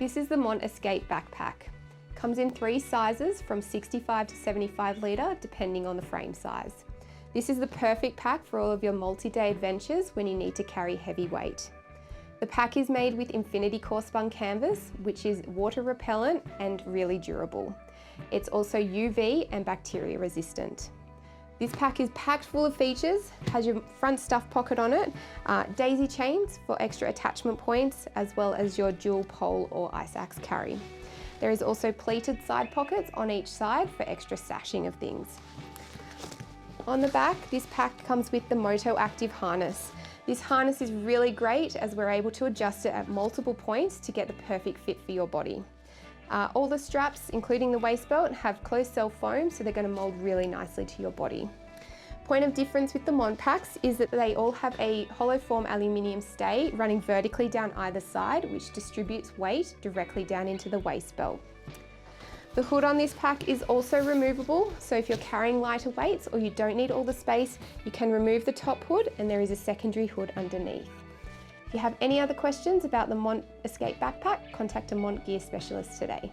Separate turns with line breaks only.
This is the Mont Escape backpack. Comes in 3 sizes from 65 to 75 litre depending on the frame size. This is the perfect pack for all of your multi-day adventures when you need to carry heavy weight. The pack is made with infinity core spun canvas, which is water repellent and really durable. It's also UV and bacteria resistant. This pack is packed full of features, has your front stuff pocket on it, daisy chains for extra attachment points, as well as your dual pole or ice axe carry. There is also pleated side pockets on each side for extra stashing of things. On the back, this pack comes with the Moto Active harness. This harness is really great as we're able to adjust it at multiple points to get the perfect fit for your body. All the straps, including the waist belt, have closed cell foam, so they're going to mold really nicely to your body. Point of difference with the Mont packs is that they all have a hollow form aluminium stay running vertically down either side, which distributes weight directly down into the waist belt. The hood on this pack is also removable, so if you're carrying lighter weights or you don't need all the space, you can remove the top hood and there is a secondary hood underneath. If you have any other questions about the Mont Escape backpack, contact a Mont Gear specialist today.